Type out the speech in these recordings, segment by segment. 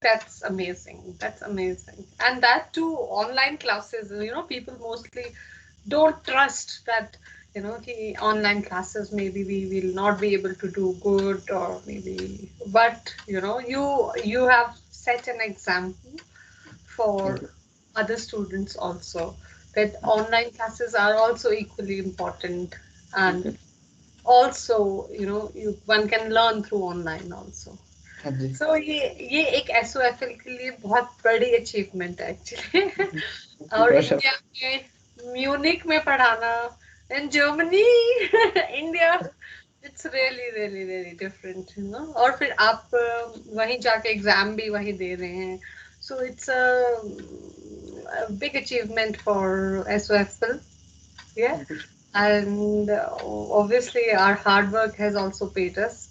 That's amazing. That's amazing. And that too, online classes, people mostly don't trust that, the online classes, maybe we will not be able to do good, or maybe, but, you have set an example Thank for you. other students also, that online classes are also equally important. And बिल्कुल. also, one can learn through online also. हाँ जी. सो ये एक एसओएफएल के लिए बहुत बड़ी achievement है actually. और For sure. इंडिया में म्यूनिक में पढ़ाना, in Germany, India, it's really really really different, और फिर आप वहीं जाके एग्जाम भी वहीं दे रहे हैं, so it's a big achievement for SOFL, yeah. Thank you. And obviously our hard work has also paid us,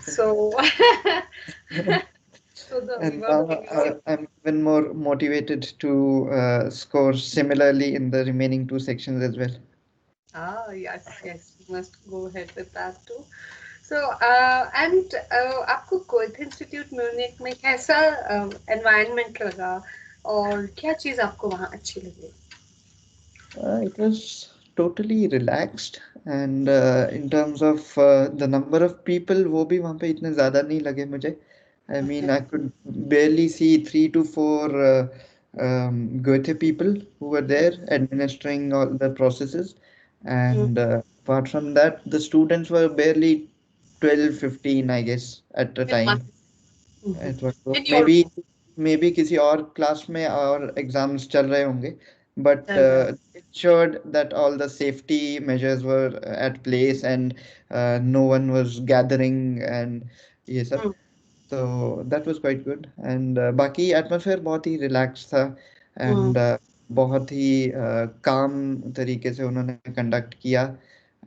so Definitely. so the And now working is. I'm even more motivated to score similarly in the remaining two sections as well. Ah, yes, yes, you must go ahead with that too. So, and आपको गोएथ institute Munich में कैसा environment लगा, और क्या चीज आपको वहाँ अच्छी लगी? It was totally relaxed, and in terms of the number of people, वो भी वहाँ पे इतने ज़्यादा नहीं लगे मुझे. I mean, Okay. I could barely see 3 to 4 Goethe people who were there administering all the processes, Mm. and apart from that, the students were barely 12, 15, I guess, at the In one. time. Mhm. It was In your. maybe किसी और class में और exams चल रहे होंगे, but ensured that all the safety measures were at place, and no one was gathering and ये सब. Mm. So that was quite good, and बाकी एटमॉस्फेयर बहुत ही रिलैक्स था, Mm. and बहुत ही काम तरीके से उन्होंने कंडक्ट किया,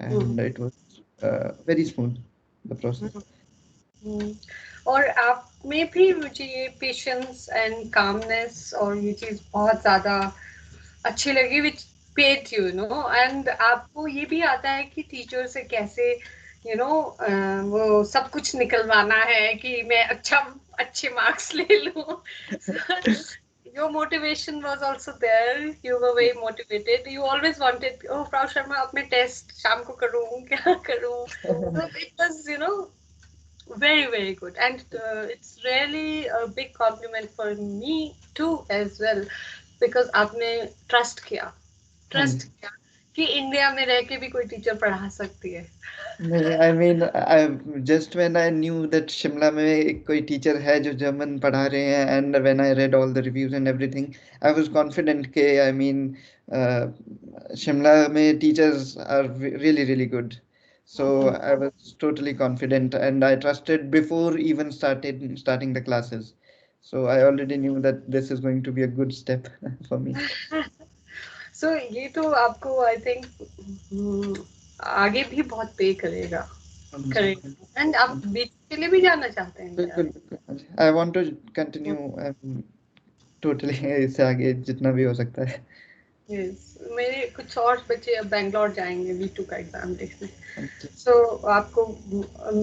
Mm. and it was very smooth, the process. Mm. हम्म, और आप में भी मुझे ये पेशेंस एंड कामनेस और ये चीज बहुत ज्यादा अच्छी लगी, विच पेड एंड आपको ये भी आता है कि टीचर से कैसे वो सब कुछ निकलवाना है कि मैं अच्छे मार्क्स ले लूं। Your motivation was also there. You were very motivated. You always wanted, oh, Frau Sharma, अब मैं टेस्ट शाम को करूँ, क्या करूँ? So it was, very, very good. And it's really a big compliment for me too as well, because आपने trust किया, हाँ जी. ट्रस्ट किया कि इंडिया में रह के भी कोई टीचर पढ़ा सकती है। नहीं, I mean, I just when I knew that Shimla में एक कोई टीचर है जो जर्मन पढ़ा रहे हैं, and when I read all the reviews and everything, I was confident के, I mean, uh, शिमला में teachers are really really good. So I was totally confident, and I trusted before even starting the classes. So I already knew that this is going to be a good step for me. सो ये तो आपको I think आगे भी बहुत पे करेगा, हाँ जी, करेगा। एंड हाँ आप जी. बीच के लिए भी जाना चाहते हैं इंडिया? बिल्कुल बिल्कुल, हाँ जी. I want to continue totally इससे आगे जितना भी हो सकता है. यस, मेरे कुछ और बच्चे अब बैंगलोर जाएंगे B2 का एग्जाम देखने। हाँ जी. सो आपको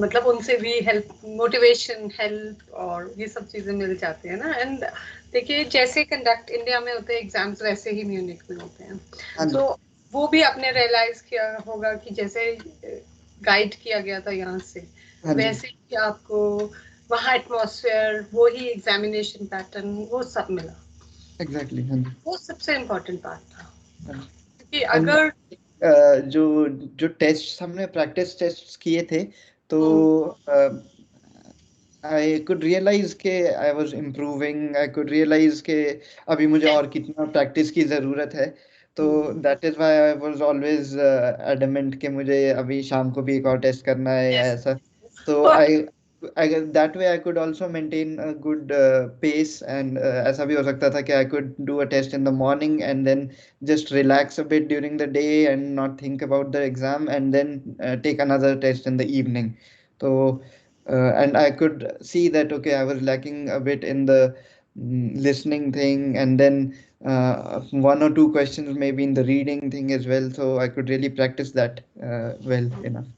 मतलब उनसे भी हेल्प, मोटिवेशन, हेल्प और ये सब चीजें मिल जाती है ना। एंड देखिए, जैसे कंडक्ट इंडिया में होते हैं एग्जाम्स, वैसे ही म्यूनिक में होते हैं। हाँ सो जी. वो भी आपने रियलाइज किया होगा कि जैसे गाइड किया गया था यहाँ से, हाँ जी. वैसे ही आपको वहाँ एटमॉस्फेयर, वो ही एग्जामिनेशन पैटर्न, वो सब मिला। एग्जैक्टली. हाँ जी. वो सबसे इम्पोर्टेंट पार्ट था, हाँ जी. क्योंकि एंड अगर जो जो टेस्ट हमने प्रैक्टिस टेस्ट किए थे, तो हम्म, आई कुड रियलाइज के I was improving. I could realise के अभी मुझे और कितना प्रैक्टिस की ज़रूरत है. तो hmm, that is why I was always adamant कि मुझे अभी शाम को भी एक और टेस्ट करना है या yes, ऐसा. तो I that way I could also maintain a good pace, and ऐसा भी हो सकता था कि I could do a test in the morning and then just relax a bit during the day and not think about the exam, and then take another test in the evening. So and I could see that okay, I was lacking a bit in the listening thing, and then one or two questions maybe in the reading thing as well, so I could really practice that well enough.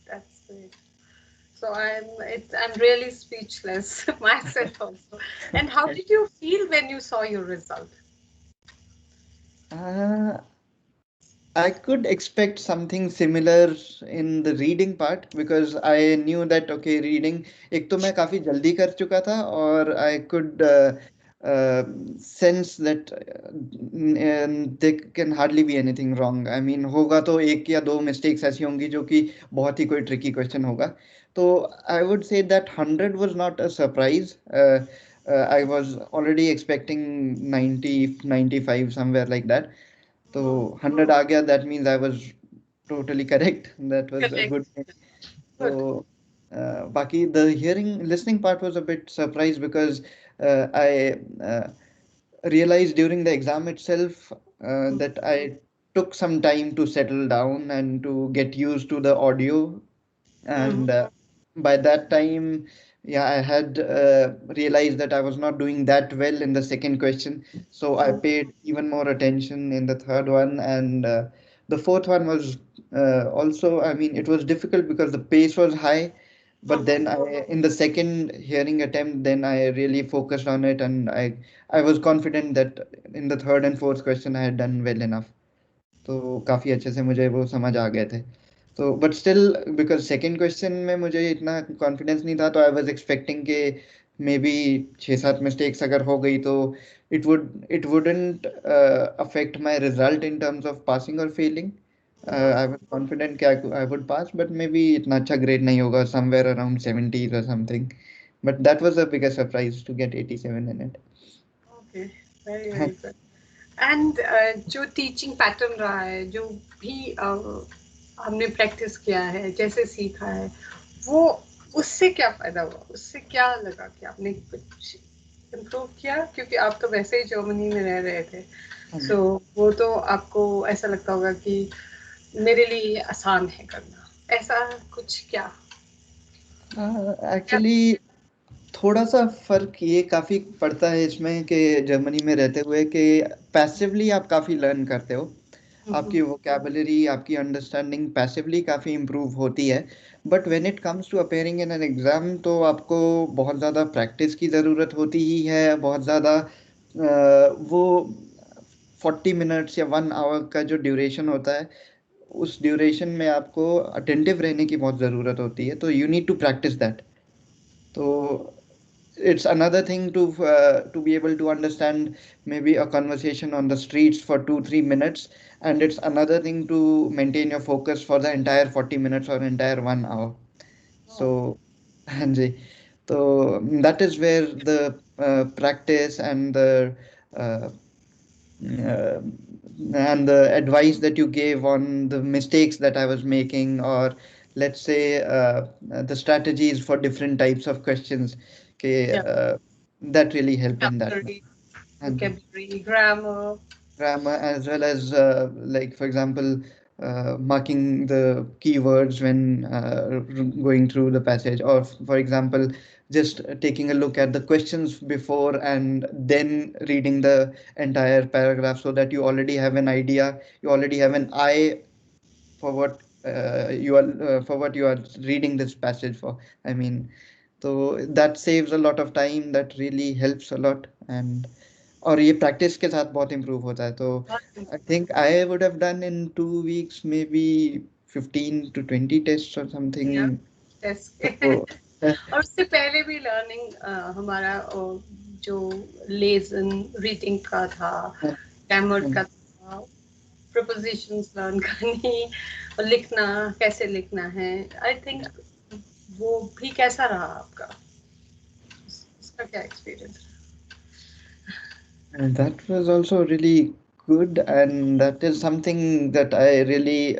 that's great. also. I'm really speechless myself also. And how did you feel when you saw your result? Uh, I could expect something similar in the reading part because I knew that okay reading एक तो मैं काफी जल्दी कर चुका था और I could uh, sense that there can hardly be anything wrong. I mean होगा तो एक या दो mistakes ऐसी होंगी जो कि बहुत ही कोई tricky question होगा. तो I would say that 100 was not a surprise. I was already expecting 90, 95 somewhere like that. तो Hmm. 100 आ गया that means I was totally correct. That was a Correct. good thing. So Good. बाकी the hearing listening part was a bit surprised because I realized during the exam itself that I took some time to settle down and to get used to the audio Mm-hmm. and by that time yeah I had realized that I was not doing that well in the second question, so I paid even more attention in the third one and the fourth one was also I mean it was difficult because the pace was high, but Mm-hmm. then I in the second hearing attempt then I really focused on it and I was confident that in the third and fourth question I had done well enough. तो काफी अच्छे से मुझे वो समझ आ गए थे. तो but still because second question में मुझे इतना कॉन्फिडेंस नहीं था तो आई वाज एक्सपेक्टिंग के मे बी 6-7 मिस्टेक्स अगर हो गई तो it wouldn't affect my result in terms of passing और फेलिंग. आई वाज कॉन्फिडेंट कि I would pass but may be इतना अच्छा ग्रेड नहीं होगा somewhere around 70 or something, but that was a bigger surprise to get 87 in it. Okay. Very, very good. And जो teaching pattern रहा है जो भी हमने प्रैक्टिस किया है जैसे सीखा है वो उससे क्या फायदा हुआ उससे क्या लगा कि आपने कुछ इम्प्रूव किया क्योंकि आप तो वैसे ही जर्मनी में रह रहे थे सो वो तो आपको ऐसा लगता होगा कि मेरे लिए ये आसान है करना ऐसा कुछ क्या क्या एक्चुअली थोड़ा सा फर्क ये काफी पड़ता है इसमें कि जर्मनी में रहते हुए कि पैसिवली आप काफी लर्न करते हो. हम्म, आपकी वोकेबलरी आपकी अंडरस्टैंडिंग पैसिवली काफी इम्प्रूव होती है. But when it comes to appearing in an exam तो आपको बहुत ज़्यादा प्रैक्टिस की ज़रूरत होती ही है. बहुत ज़्यादा वो 40 मिनट्स या 1 आवर का जो ड्यूरेशन होता है उस ड्यूरेशन में आपको अटेंटिव रहने की बहुत ज़रूरत होती है, तो you need to practise that. तो it's another thing to be able to understand maybe a conversation on the streets for 2-3 minutes, and it's another thing to maintain your focus for the entire 40 minutes or entire 1 hour. So Hanji, so that is where the practice uh, uh, and the advice that you gave on the mistakes that I was making, or let's say the strategies for different types of questions, okay, yeah that really helped in that way. vocabulary And grammar grammar as well as like for example marking the keywords when going through the passage, or for example just taking a look at the questions before and then reading the entire paragraph so that you already have an idea, you already have an eye for what you are for what you are reading this passage for. I mean, so that saves a lot of time, that really helps a lot. And और ये practice के साथ बहुत improve होता है, तो I think I would have done in 2 weeks maybe 15 to 20 test और या समथिंग. टेस्ट तो और उससे पहले भी लर्निंग हमारा जो लेसन रीडिंग का था ग्रामर का था प्रपोजिशंस लर्न करनी और लिखना कैसे लिखना है आई थिंक वो भी कैसा रहा आपका उसका क्या experience And that was also really good, and that is something that I really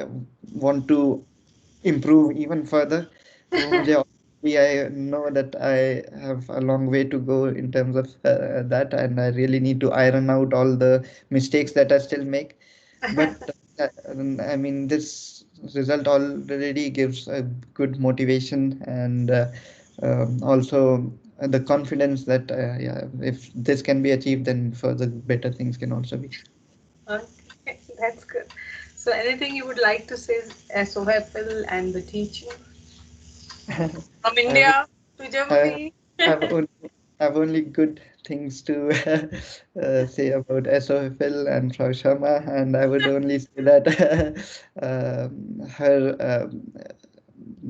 want to improve even further. तो मुझे obviously I know that I have a long way to go in terms of that, and I really need to iron out all the mistakes that I still make. But रहा I mean, this result already gives a good motivation and also the confidence that yeah, if this can be achieved, then further better things can also be. okay, that's good so anything you would like to say as OHEPL and the teaching From I would, India to I, Germany. I've only I've only good things to say about SOFL and Frau Sharma, and I would only say that her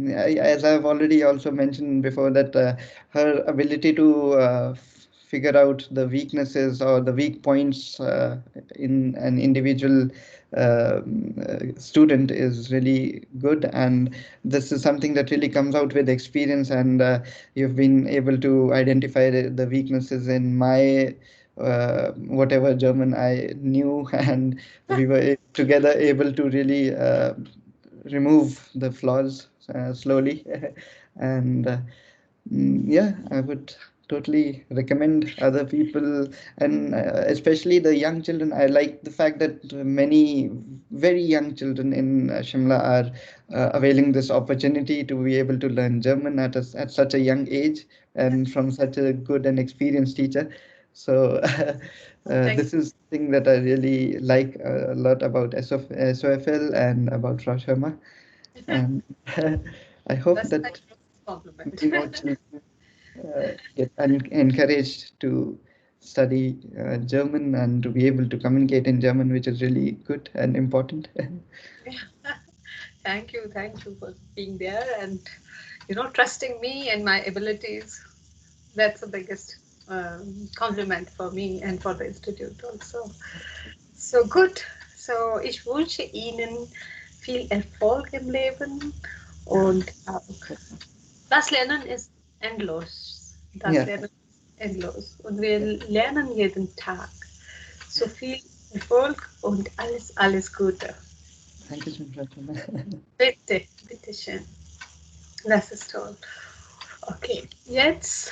as I've already also mentioned before that her ability to figure out the weaknesses or the weak points in an individual student is really good, and this is something that really comes out with experience, and you've been able to identify the weaknesses in my whatever German I knew, and we were together able to really remove the flaws slowly. And yeah, I would totally recommend other people, and especially the young children. I like the fact that many very young children in Shimla are availing this opportunity to be able to learn German at such a young age and from such a good and experienced teacher. So Oh, thank this is thing that I really like a lot about SOFL and about Rashama, you. and I hope That's a that nice compliment. many more children get encouraged to study German and to be able to communicate in German, which is really good and important. Thank you for being there and trusting me and my abilities. That's the biggest compliment for me and for the institute also. So gut. So ich wünsche Ihnen viel Erfolg im Leben und das Lernen ist endlos. Das Yeah, Lernen ist endlos. Und wir lernen jeden Tag. So viel Erfolg und alles Gute. thank you so much. Bitte, bitte schön. Das ist toll. Okay, jetzt